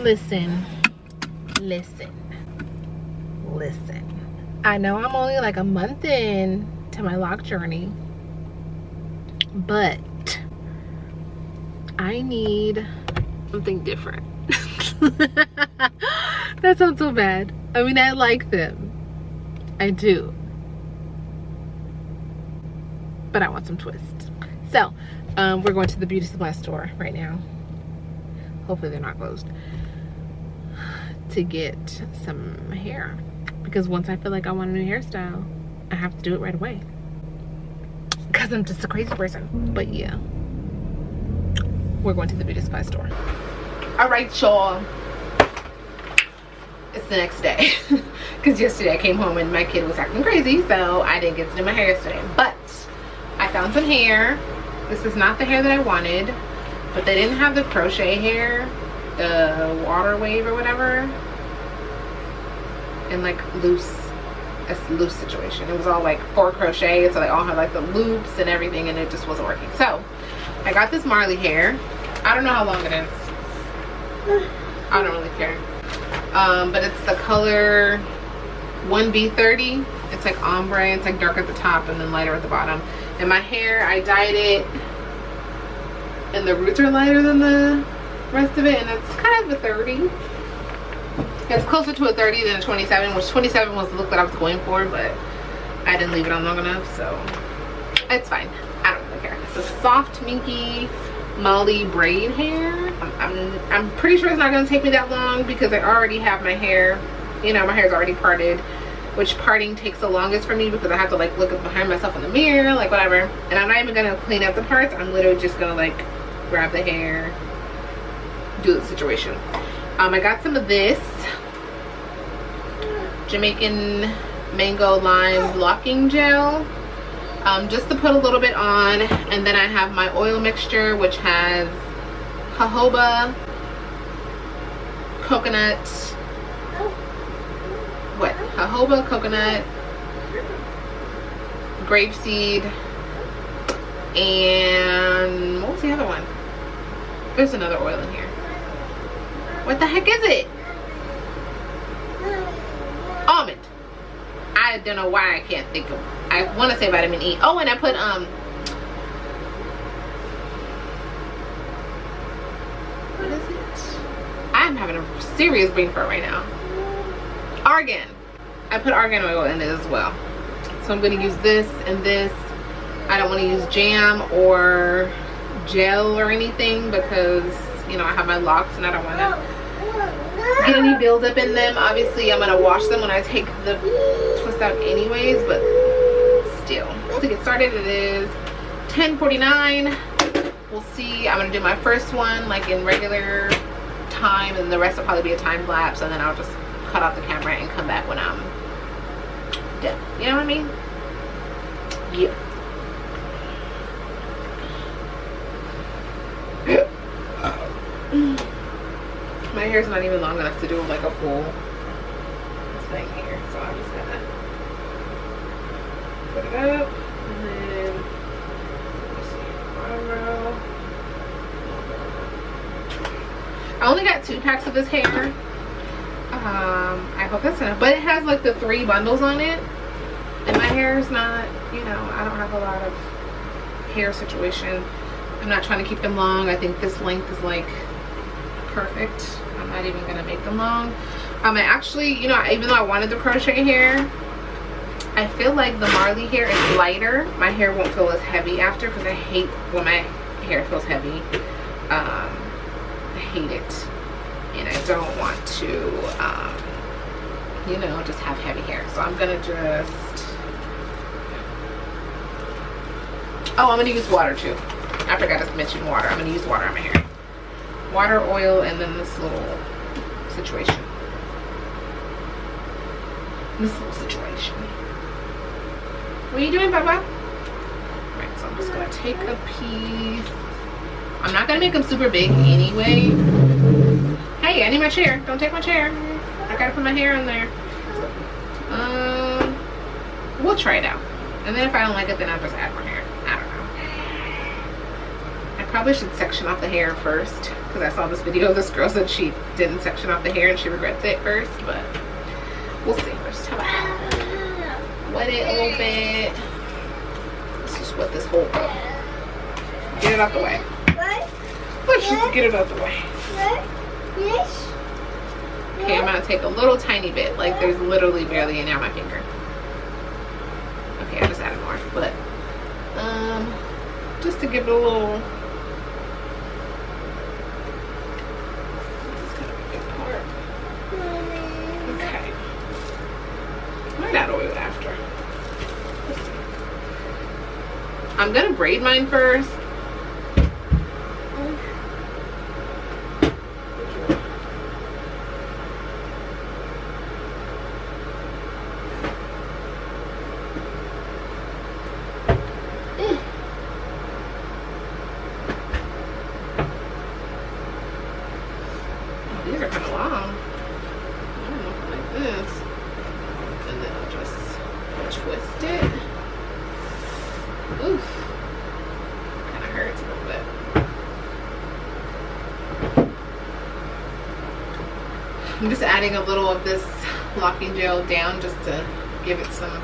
Listen. I know I'm only like a month in to my lock journey, but I need something different. That sounds so bad. I mean, I like them. I do. But I want some twists. So, we're going to the beauty supply store right now. Hopefully they're not closed. To get some hair. Because once I feel like I want a new hairstyle, I have to do it right away. Because I'm just a crazy person. But yeah. We're going to the beauty supply store. Alright, y'all. It's the next day. Because yesterday I came home and my kid was acting crazy. So I didn't get to do my hair yesterday. But I found some hair. This is not the hair that I wanted. But they didn't have the crochet hair. The water wave or whatever. And like loose situation. It was all like 4 crochet, so they all had like the loops and everything, and it just wasn't working. So I got this Marley hair. I don't know how long it is. I don't really care. But it's the color 1B30. It's like ombre. It's like dark at the top and then lighter at the bottom. And my hair, I dyed it, and the roots are lighter than the rest of it, and it's kind of a 30. It's closer to a 30 than a 27, which 27 was the look that I was going for, but I didn't leave it on long enough, so it's fine. I don't really care. It's a soft, minky Molly braid hair. I'm pretty sure it's not going to take me that long because I already have my hair. You know, my hair's already parted, which parting takes the longest for me because I have to like look behind myself in the mirror, like whatever. And I'm not even going to clean up the parts. I'm literally just going to like grab the hair, do the situation. I got some of this Jamaican mango lime blocking gel, just to put a little bit on. And then I have my oil mixture, which has jojoba, coconut, coconut, grapeseed, and what was the other one? There's another oil in here. What the heck is it? Almond. I don't know why I can't think of. I want to say vitamin E. Oh, and I put what is it? I'm having a serious brain fart right now. Argan. I put argan oil in it as well. So I'm going to use this and this. I don't want to use jam or gel or anything because, you know, I have my locks and I don't want to get any buildup in them. Obviously, I'm going to wash them when I take the twist out anyways, but still. To get started, it is 10:49. We'll see. I'm going to do my first one like in regular time, and the rest will probably be a time lapse, and then I'll just cut off the camera and come back when I'm done. You know what I mean? Yeah. My hair's not even long enough to do like a full thing here, so I'm just gonna put it up and then let's see, eyebrow. I only got 2 packs of this hair. I hope that's enough, but it has like the 3 bundles on it, and my hair is not, you know, I don't have a lot of hair situation. I'm not trying to keep them long. I think this length is like perfect. I'm not even gonna make them long. I actually, you know, even though I wanted the crochet hair, I feel like the Marley hair is lighter. My hair won't feel as heavy after, because I hate when my hair feels heavy. I hate it, and I don't want to you know, just have heavy hair. So I'm gonna just, oh, I'm gonna use water too. I forgot to mention water. I'm gonna use water on my hair. Water, oil, and then this little situation. What are you doing, Papa? Right, so I'm just gonna take a piece. I'm not gonna make them super big anyway. Hey, I need my chair. Don't take my chair. I gotta put my hair in there. We'll try it out. And then if I don't like it, then I'll just add more hair. I don't know. I probably should section off the hair first, because I saw this video. This girl said she didn't section off the hair and she regrets it first, but we'll see. First, how about wet it a little bit. Let's just wet this whole up. Get it out the way. Let's just get it out the way. Okay, I'm gonna take a little tiny bit. Like there's literally barely any on my finger. Okay, I just added more, but just to give it a little. This is kind of a big part. Okay. Might add oil after. Let's see. I'm gonna braid mine first. These are kind of long. I don't know if I like this. And then I'll just twist it. Oof. Kind of hurts a little bit. I'm just adding a little of this locking gel down just to give it some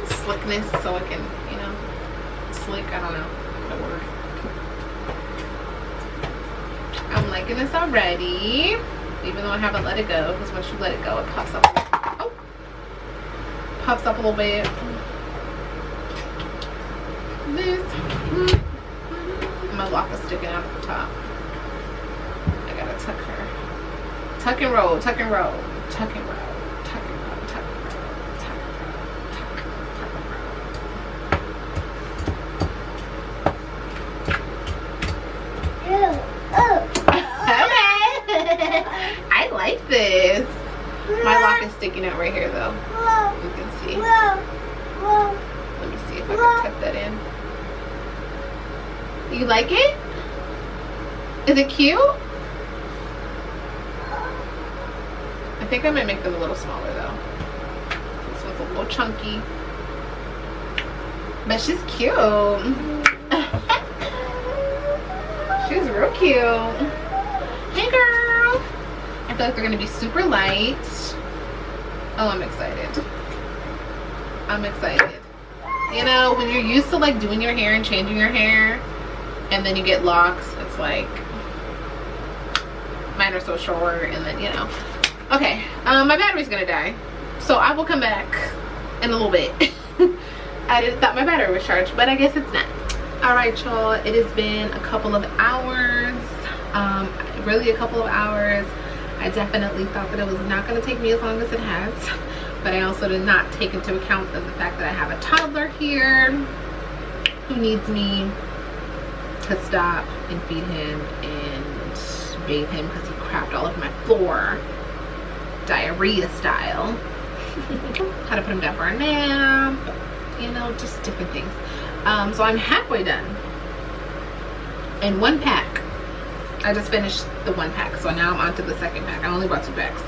slickness so it can, you know, slick. I don't know the word. I'm liking this already, even though I haven't let it go, because once you let it go, it puffs up. Oh, puffs up a little bit. This, my lock is sticking out at the top. I gotta tuck her. Tuck and roll, tuck and roll, tuck and roll, tuck and roll, tuck and roll, tuck and roll, tuck and roll, tuck and roll. I like this. My lock is sticking out right here though. You can see. Let me see if I can tuck that in. You like it? Is it cute? I think I might make them a little smaller though. This one's a little chunky. But she's cute. She's real cute. Hey girl. I feel like they're gonna be super light. Oh, I'm excited. I'm excited. You know, when you're used to like doing your hair and changing your hair, and then you get locks, it's like, mine are so short, and then, you know. Okay, my battery's gonna die, so I will come back in a little bit. I just thought my battery was charged, but I guess it's not. All right, y'all, it has been a couple of hours, really a couple of hours. I definitely thought that it was not going to take me as long as it has, but I also did not take into account the fact that I have a toddler here who needs me to stop and feed him and bathe him because he crapped all over my floor, diarrhea style. How to put him down for a nap, you know, just different things. So I'm halfway done in one pack. I just finished the one pack, so now I'm on to the second pack. I only bought 2 packs,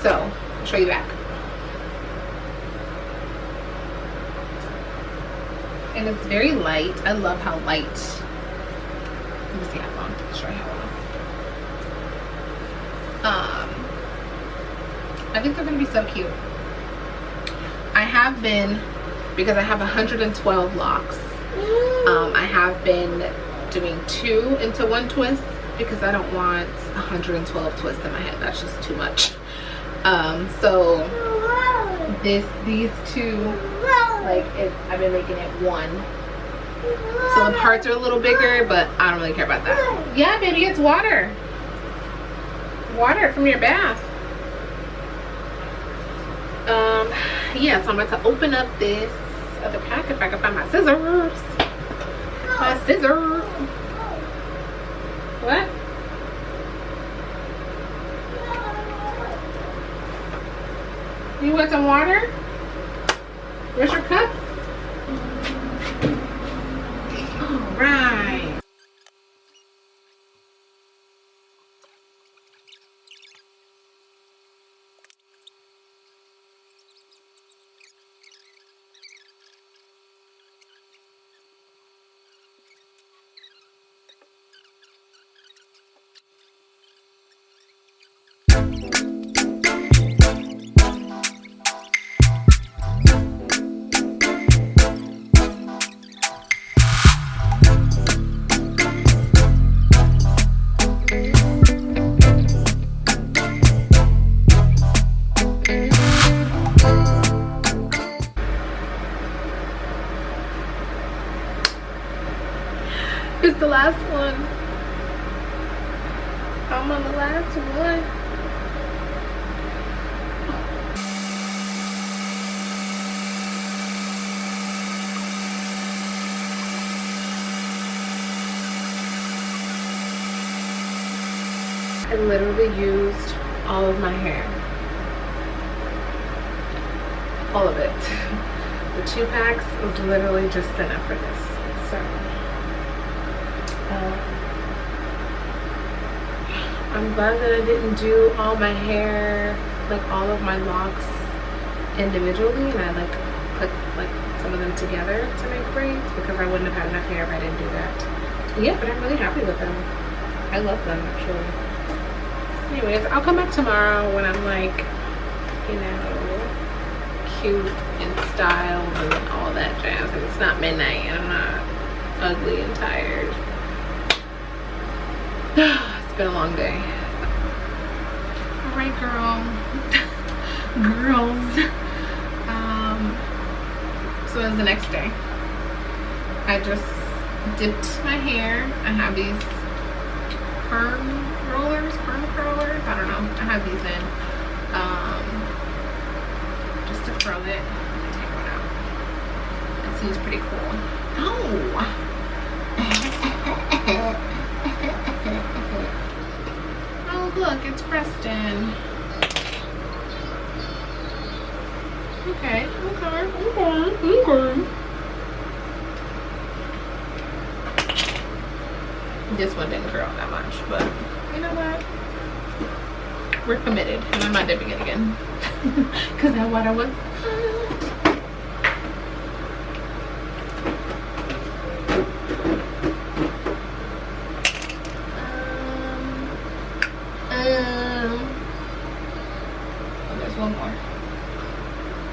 so I'll show you back. And it's very light. I love how light. Let me see how long. I'll show you how long. I think they're gonna be so cute. I have been, because I have 112 locks, I have been doing 2 into 1 twist because I don't want 112 twists in my head. That's just too much. So these 2, like I've been making it 1. So the parts are a little bigger, but I don't really care about that. Yeah, baby, it's water. Water from your bath. Yeah, so I'm about to open up this other pack if I can find my scissors. My scissors. What? You want some water? Where's your cup? All right. it's the last one. I'm on the last one. I literally used all of my hair. All of it. The 2 packs was literally just enough for this. So I'm glad that I didn't do all my hair, like all of my locks individually, and I like put like some of them together to make braids, because I wouldn't have had enough hair if I didn't do that. Yeah, but I'm really happy with them. I love them actually. Anyways, I'll come back tomorrow when I'm like, you know, cute and styled and all that jazz, and it's not midnight and I'm not ugly and tired. It's been a long day. All right, girls. So it's the next day. I just dipped my hair. I have these perm curlers, I don't know. I have these in just to curl it. Let me take one out. It seems pretty cool. Oh. Oh, look, it's Preston. Okay. This one didn't curl that much, but you know what? We're committed, and I'm not dipping it again because that's what I want. Oh, there's one more.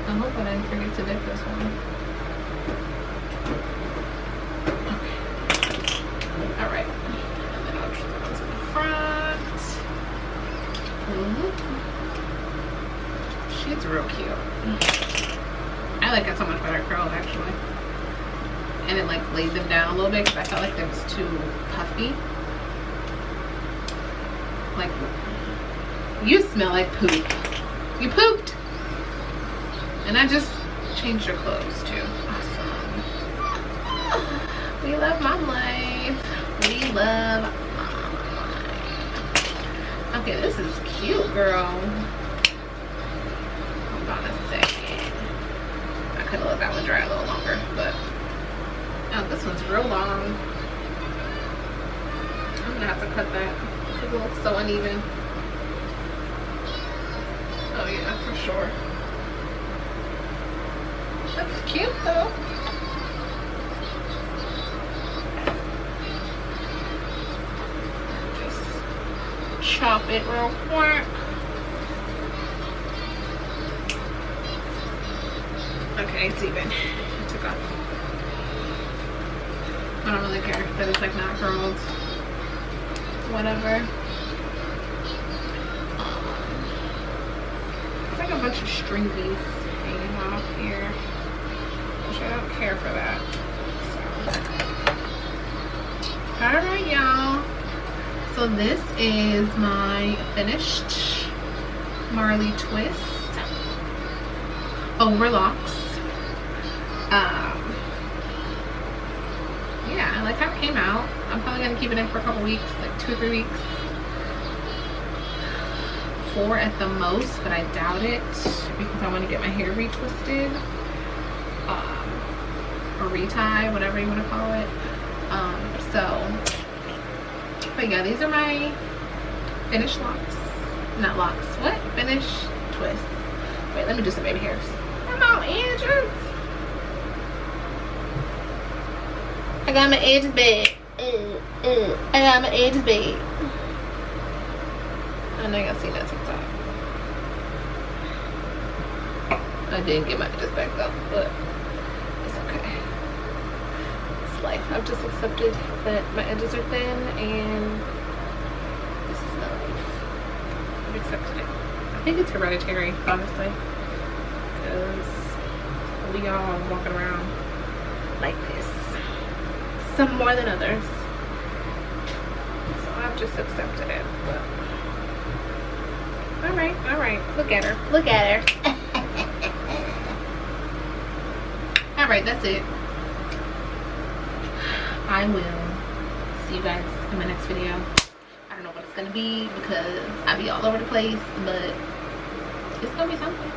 I hope I didn't forget to dip this one. Okay. All right. And then I'll just go to the front. She's real cute. I like it so much better curled actually. And it like laid them down a little bit because I felt like it was too puffy. Like, you smell like poop. You pooped. And I just changed your clothes too. Awesome. We love mom life. We love mom life. Okay, this is cute, girl. Hold on a second. I could have let that one dry a little longer, but oh, this one's real long. I'm gonna have to cut that because it looks so uneven. Oh yeah, for sure. That's cute though. Just chop it real quick. Okay, it's even. It took off. I don't really care that it's like not curled. Whatever. It's like a bunch of stringies hanging off here. Which I don't care for that. So. Alright, y'all. So this is my finished Marley twist over locks. Yeah, I like how it came out. I'm probably gonna keep it in for a couple weeks, like 2 or 3 weeks. 4 at the most, but I doubt it because I want to get my hair retwisted or retie, whatever you want to call it. But yeah, these are my finished locks. Not locks. What? Finished twists. Wait, let me do some baby hairs. Come on, edges. I got my edges back. I got my edges back. I know y'all seen that TikTok. I didn't get my edges back though, but it's okay. It's life. I've just accepted that my edges are thin and this is not life. I've accepted it. I think it's hereditary, honestly, because we all walking around like this. Some more than others. I've just accepted it. But all right. Look at her. Look at her. All right, that's it. I will see you guys in my next video. I don't know what it's gonna be because I be all over the place, but it's gonna be something.